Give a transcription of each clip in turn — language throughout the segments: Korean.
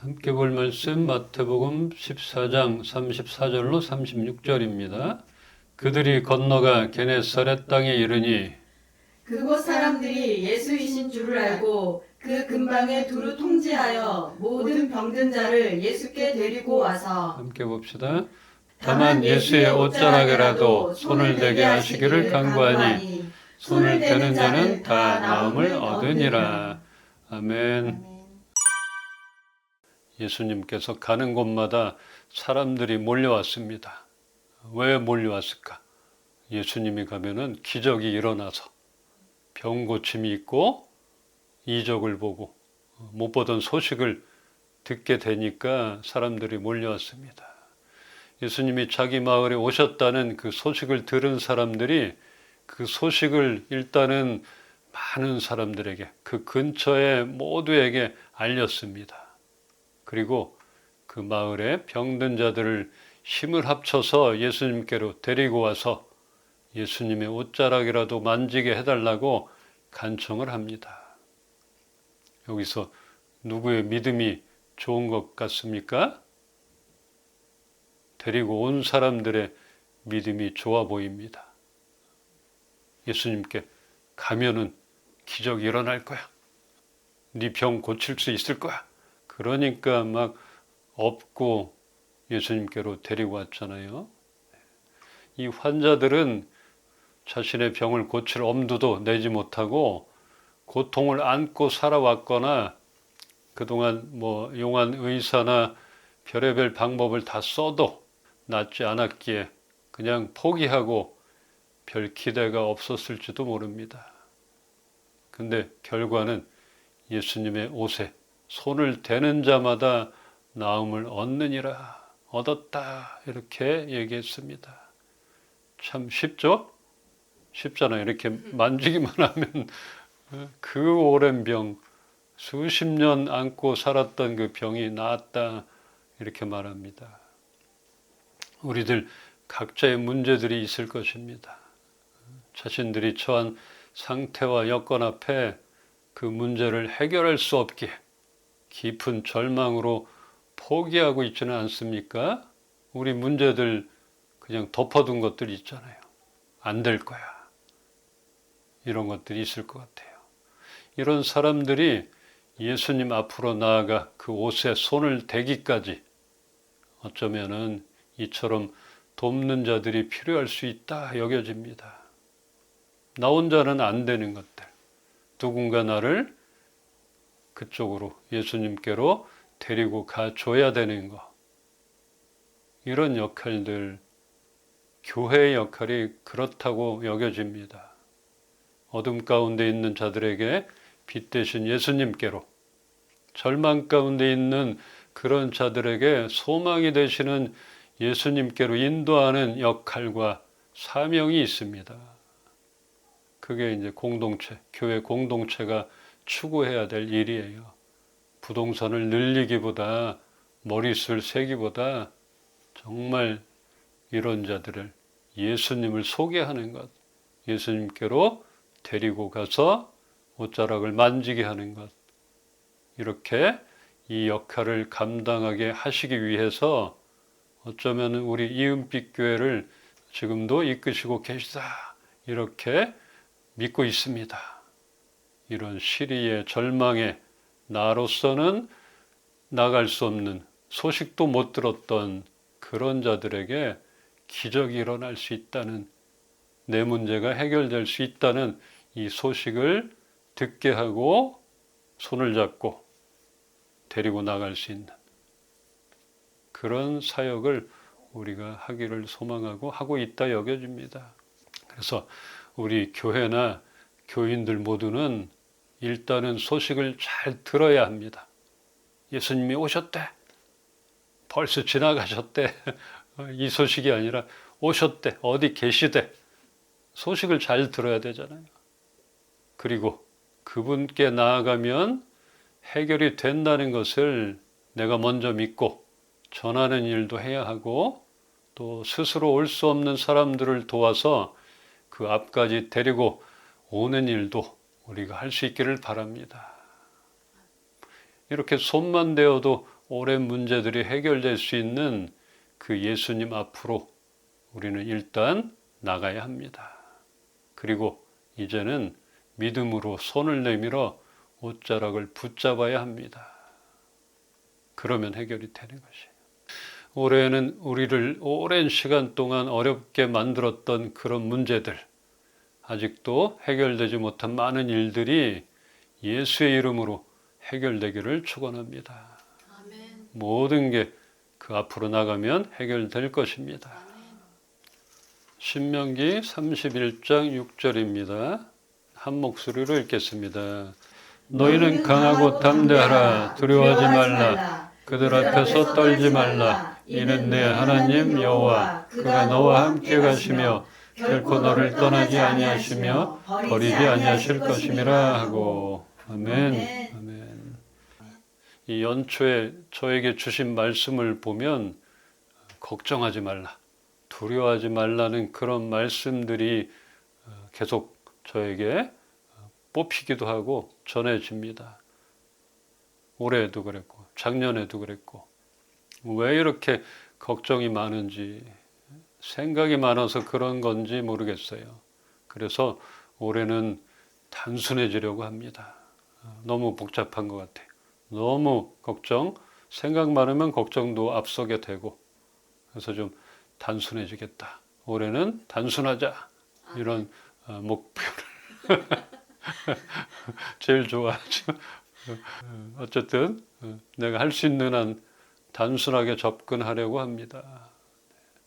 함께 볼 말씀 마태복음 14장 34절로 36절입니다. 그들이 건너가 게네사렛 땅에 이르니 그곳 사람들이 예수이신 줄을 알고 그 근방에 두루 통지하여 모든 병든 자를 예수께 데리고 와서 함께 봅시다. 다만 예수의 옷자락에라도 손을 대게 하시기를 간구하니 손을 대는 자는 다 나음을 얻으니라. 아멘. 예수님께서 가는 곳마다 사람들이 몰려왔습니다. 왜 몰려왔을까? 예수님이 가면은 기적이 일어나서 병 고침이 있고 이적을 보고 못 보던 소식을 듣게 되니까 사람들이 몰려왔습니다. 예수님이 자기 마을에 오셨다는 그 소식을 들은 사람들이 그 소식을 일단은 많은 사람들에게 그 근처에 모두에게 알렸습니다. 그리고 그 마을에 병든 자들을 힘을 합쳐서 예수님께로 데리고 와서 예수님의 옷자락이라도 만지게 해달라고 간청을 합니다. 여기서 누구의 믿음이 좋은 것 같습니까? 데리고 온 사람들의 믿음이 좋아 보입니다. 예수님께 가면은 기적이 일어날 거야. 네 병 고칠 수 있을 거야. 그러니까 막 업고 예수님께로 데리고 왔잖아요. 이 환자들은 자신의 병을 고칠 엄두도 내지 못하고 고통을 안고 살아왔거나 그동안 용한 의사나 별의별 방법을 다 써도 낫지 않았기에 그냥 포기하고 별 기대가 없었을지도 모릅니다. 근데 결과는 예수님의 옷에 손을 대는 자마다 나음을 얻느니라, 얻었다 이렇게 얘기했습니다. 참 쉽죠? 쉽잖아요. 이렇게 만지기만 하면 그 오랜 병, 수십 년 안고 살았던 그 병이 나았다 이렇게 말합니다. 우리들 각자의 문제들이 있을 것입니다. 자신들이 처한 상태와 여건 앞에 그 문제를 해결할 수 없기에 깊은 절망으로 포기하고 있지는 않습니까? 우리 문제들 그냥 덮어둔 것들이 있잖아요. 안 될 거야. 이런 것들이 있을 것 같아요. 이런 사람들이 예수님 앞으로 나아가 그 옷에 손을 대기까지 어쩌면은 이처럼 돕는 자들이 필요할 수 있다 여겨집니다. 나 혼자는 안 되는 것들. 누군가 나를 그쪽으로 예수님께로 데리고 가줘야 되는 거. 이런 역할들, 교회의 역할이 그렇다고 여겨집니다. 어둠 가운데 있는 자들에게 빛 대신 예수님께로, 절망 가운데 있는 그런 자들에게 소망이 되시는 예수님께로 인도하는 역할과 사명이 있습니다. 그게 이제 공동체, 교회 공동체가 추구해야 될 일이에요. 부동산을 늘리기보다 머릿수를 세기보다 정말 이런 자들을 예수님을 소개하는 것, 예수님께로 데리고 가서 옷자락을 만지게 하는 것, 이렇게 이 역할을 감당하게 하시기 위해서 어쩌면 우리 이은빛 교회를 지금도 이끄시고 계시다 이렇게 믿고 있습니다. 이런 시리의 절망에 나로서는 나갈 수 없는 소식도 못 들었던 그런 자들에게 기적이 일어날 수 있다는, 내 문제가 해결될 수 있다는 이 소식을 듣게 하고 손을 잡고 데리고 나갈 수 있는 그런 사역을 우리가 하기를 소망하고 하고 있다 여겨집니다. 그래서 우리 교회나 교인들 모두는 일단은 소식을 잘 들어야 합니다. 예수님이 오셨대. 벌써 지나가셨대. 이 소식이 아니라 오셨대. 어디 계시대. 소식을 잘 들어야 되잖아요. 그리고 그분께 나아가면 해결이 된다는 것을 내가 먼저 믿고 전하는 일도 해야 하고 또 스스로 올 수 없는 사람들을 도와서 그 앞까지 데리고 오는 일도 우리가 할 수 있기를 바랍니다. 이렇게 손만 대어도 오랜 문제들이 해결될 수 있는 그 예수님 앞으로 우리는 일단 나가야 합니다. 그리고 이제는 믿음으로 손을 내밀어 옷자락을 붙잡아야 합니다. 그러면 해결이 되는 것이에요. 올해는 우리를 오랜 시간 동안 어렵게 만들었던 그런 문제들, 아직도 해결되지 못한 많은 일들이 예수의 이름으로 해결되기를 축원합니다. 아멘. 모든 게 그 앞으로 나가면 해결될 것입니다. 아멘. 신명기 31장 6절입니다. 한 목소리로 읽겠습니다. 너희는 강하고 담대하라. 두려워하지 말라. 그들 앞에서 떨지 말라. 이는 내 하나님 여호와 그가 너와 함께 가시며 결코 너를 떠나지 아니하시며 버리지 아니하실 것임이라 하고. 아멘. 아멘. 이 연초에 저에게 주신 말씀을 보면 걱정하지 말라, 두려워하지 말라는 그런 말씀들이 계속 저에게 뽑히기도 하고 전해집니다. 올해도 그랬고 작년에도 그랬고, 왜 이렇게 걱정이 많은지, 생각이 많아서 그런 건지 모르겠어요. 그래서 올해는 단순해지려고 합니다. 너무 복잡한 것 같아요. 너무 걱정, 생각 많으면 걱정도 앞서게 되고, 그래서 좀 단순해지겠다. 올해는 단순하자. 이런 목표를 제일 좋아하죠. 어쨌든 내가 할 수 있는 한 단순하게 접근하려고 합니다.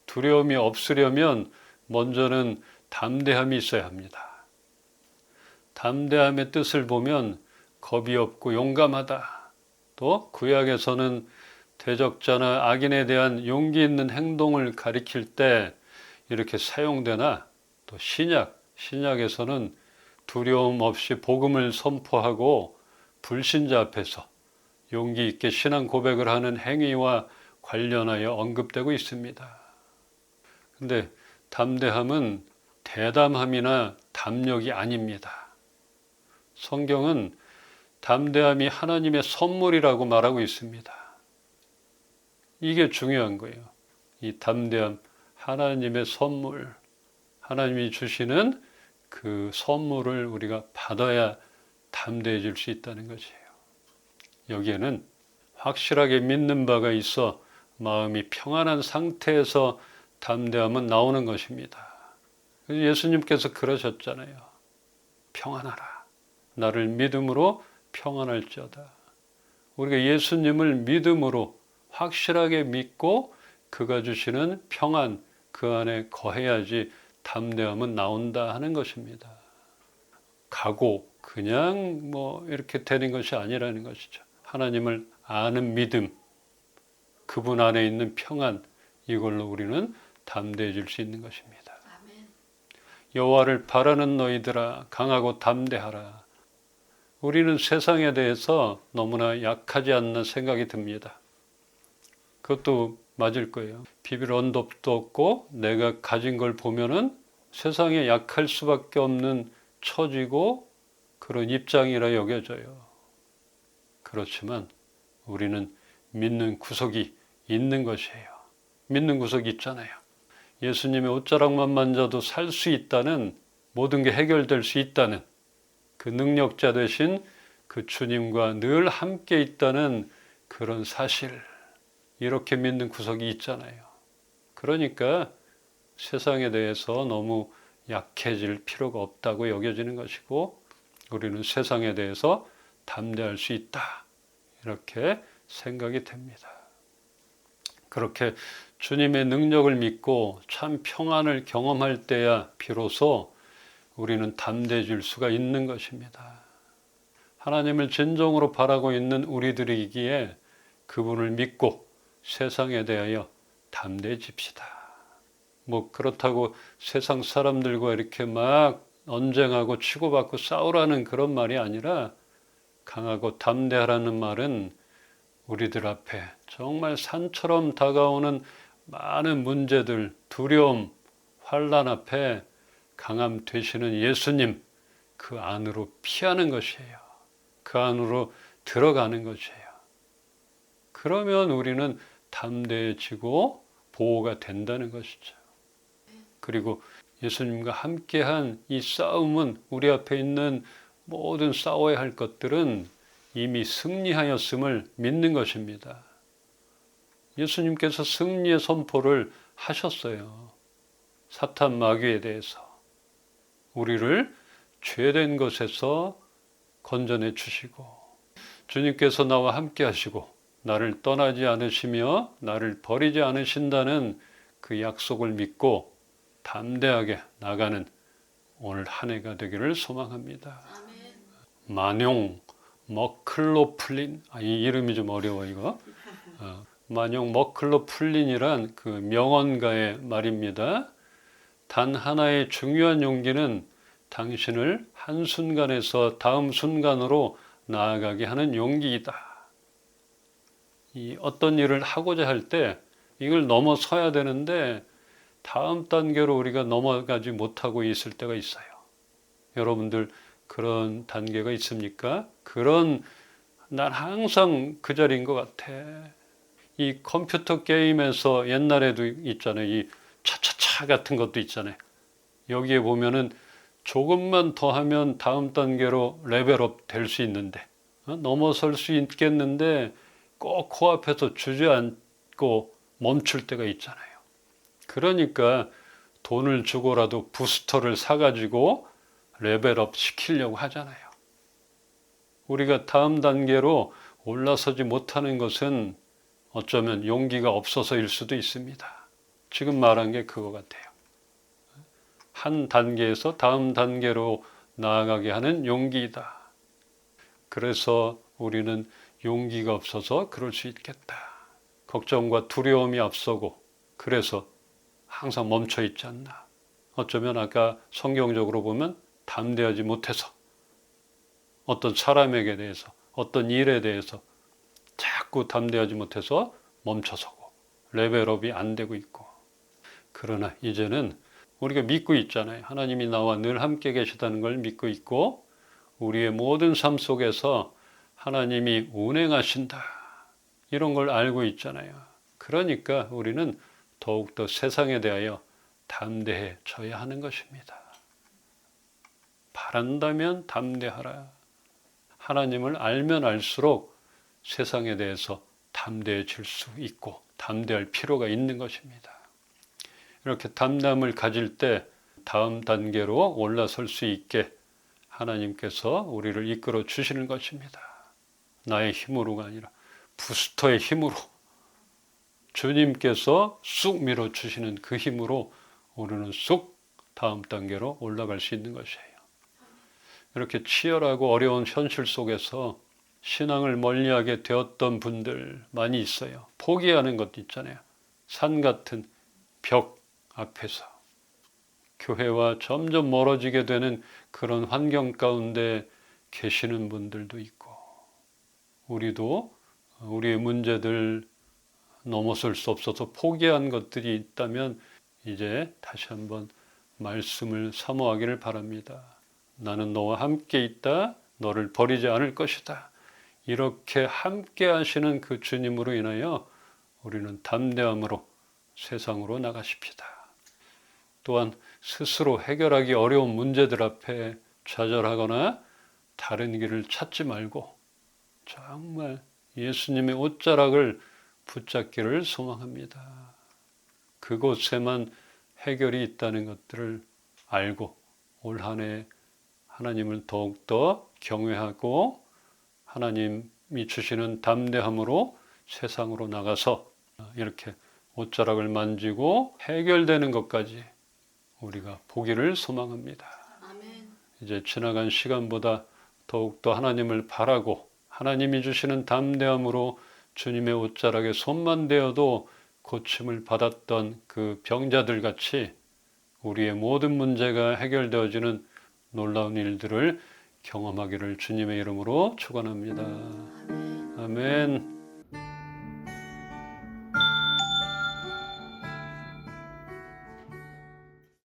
두려움이 없으려면 먼저는 담대함이 있어야 합니다. 담대함의 뜻을 보면 겁이 없고 용감하다. 또 구약에서는 대적자나 악인에 대한 용기 있는 행동을 가리킬 때 이렇게 사용되나, 또 신약에서는 두려움 없이 복음을 선포하고 불신자 앞에서 용기 있게 신앙 고백을 하는 행위와 관련하여 언급되고 있습니다. 근데 담대함은 대담함이나 담력이 아닙니다. 성경은 담대함이 하나님의 선물이라고 말하고 있습니다. 이게 중요한 거예요. 이 담대함, 하나님의 선물, 하나님이 주시는 그 선물을 우리가 받아야 담대해질 수 있다는 것이에요. 여기에는 확실하게 믿는 바가 있어 마음이 평안한 상태에서 담대함은 나오는 것입니다. 그래서 예수님께서 그러셨잖아요. 평안하라. 나를 믿음으로 평안할지어다. 우리가 예수님을 믿음으로 확실하게 믿고 그가 주시는 평안, 그 안에 거해야지 담대함은 나온다 하는 것입니다. 각오, 그냥 이렇게 되는 것이 아니라는 것이죠. 하나님을 아는 믿음, 그분 안에 있는 평안, 이걸로 우리는 담대해질 수 있는 것입니다. 아멘. 여호와를 바라는 너희들아, 강하고 담대하라. 우리는 세상에 대해서 너무나 약하지 않나 생각이 듭니다. 그것도 맞을 거예요. 비빌 언덕도 없고 내가 가진 걸 보면은 세상에 약할 수밖에 없는 처지고 그런 입장이라 여겨져요. 그렇지만 우리는 믿는 구석이 있는 것이에요. 믿는 구석이 있잖아요. 예수님의 옷자락만 만져도 살 수 있다는, 모든 게 해결될 수 있다는 그 능력자 되신 그 주님과 늘 함께 있다는 그런 사실, 이렇게 믿는 구석이 있잖아요. 그러니까 세상에 대해서 너무 약해질 필요가 없다고 여겨지는 것이고, 우리는 세상에 대해서 담대할 수 있다, 이렇게 생각이 됩니다. 그렇게 주님의 능력을 믿고 참 평안을 경험할 때야 비로소 우리는 담대해질 수가 있는 것입니다. 하나님을 진정으로 바라고 있는 우리들이기에 그분을 믿고 세상에 대하여 담대해집시다. 그렇다고 세상 사람들과 이렇게 막 언쟁하고 치고받고 싸우라는 그런 말이 아니라, 강하고 담대하라는 말은 우리들 앞에 정말 산처럼 다가오는 많은 문제들, 두려움, 환난 앞에 강함 되시는 예수님, 그 안으로 피하는 것이에요. 그 안으로 들어가는 것이에요. 그러면 우리는 담대해지고 보호가 된다는 것이죠. 그리고 예수님과 함께한 이 싸움은 우리 앞에 있는 모든 싸워야 할 것들은 이미 승리하였음을 믿는 것입니다. 예수님께서 승리의 선포를 하셨어요. 사탄 마귀에 대해서. 우리를 죄된 것에서 건져내 주시고 주님께서 나와 함께 하시고 나를 떠나지 않으시며 나를 버리지 않으신다는 그 약속을 믿고 담대하게 나가는 오늘 한 해가 되기를 소망합니다. 만용 머클로플린, 이 이름이 좀 어려워 이거. 만용 머클로플린이란 그 명언가의 말입니다. 단 하나의 중요한 용기는 당신을 한순간에서 다음 순간으로 나아가게 하는 용기이다. 이 어떤 일을 하고자 할 때 이걸 넘어서야 되는데 다음 단계로 우리가 넘어가지 못하고 있을 때가 있어요. 여러분들 그런 단계가 있습니까? 난 항상 그 자리인 것 같아. 이 컴퓨터 게임에서 옛날에도 있잖아요. 이 차차차 같은 것도 있잖아요. 여기에 보면은 조금만 더 하면 다음 단계로 레벨업 될 수 있는데 넘어설 수 있겠는데 꼭 코앞에서 주저앉고 멈출 때가 있잖아요. 그러니까 돈을 주고라도 부스터를 사가지고 레벨업 시키려고 하잖아요. 우리가 다음 단계로 올라서지 못하는 것은 어쩌면 용기가 없어서일 수도 있습니다. 지금 말한 게 그거 같아요. 한 단계에서 다음 단계로 나아가게 하는 용기이다. 그래서 우리는 용기가 없어서 그럴 수 있겠다. 걱정과 두려움이 앞서고 그래서 항상 멈춰 있지 않나. 어쩌면 아까 성경적으로 보면 담대하지 못해서 어떤 사람에게 대해서 어떤 일에 대해서 자꾸 담대하지 못해서 멈춰서고 레벨업이 안 되고 있고. 그러나 이제는 우리가 믿고 있잖아요. 하나님이 나와 늘 함께 계시다는 걸 믿고 있고 우리의 모든 삶 속에서 하나님이 운행하신다. 이런 걸 알고 있잖아요. 그러니까 우리는 더욱더 세상에 대하여 담대해져야 하는 것입니다. 바란다면 담대하라. 하나님을 알면 알수록 세상에 대해서 담대해질 수 있고 담대할 필요가 있는 것입니다. 이렇게 담담을 가질 때 다음 단계로 올라설 수 있게 하나님께서 우리를 이끌어 주시는 것입니다. 나의 힘으로가 아니라 부스터의 힘으로 주님께서 쑥 밀어주시는 그 힘으로 우리는 쑥 다음 단계로 올라갈 수 있는 것이에요. 이렇게 치열하고 어려운 현실 속에서 신앙을 멀리하게 되었던 분들 많이 있어요. 포기하는 것도 있잖아요. 산 같은 벽 앞에서 교회와 점점 멀어지게 되는 그런 환경 가운데 계시는 분들도 있고 우리도 우리의 문제들 넘어설 수 없어서 포기한 것들이 있다면 이제 다시 한번 말씀을 사모하기를 바랍니다. 나는 너와 함께 있다. 너를 버리지 않을 것이다. 이렇게 함께 하시는 그 주님으로 인하여 우리는 담대함으로 세상으로 나가십시다. 또한 스스로 해결하기 어려운 문제들 앞에 좌절하거나 다른 길을 찾지 말고 정말 예수님의 옷자락을 붙잡기를 소망합니다. 그곳에만 해결이 있다는 것들을 알고 올 한 해 하나님을 더욱더 경외하고 하나님이 주시는 담대함으로 세상으로 나가서 이렇게 옷자락을 만지고 해결되는 것까지 우리가 보기를 소망합니다. 아멘. 이제 지나간 시간보다 더욱더 하나님을 바라고 하나님이 주시는 담대함으로 주님의 옷자락에 손만 대어도 고침을 받았던 그 병자들 같이 우리의 모든 문제가 해결되어지는 놀라운 일들을 경험하기를 주님의 이름으로 축원합니다. 아멘.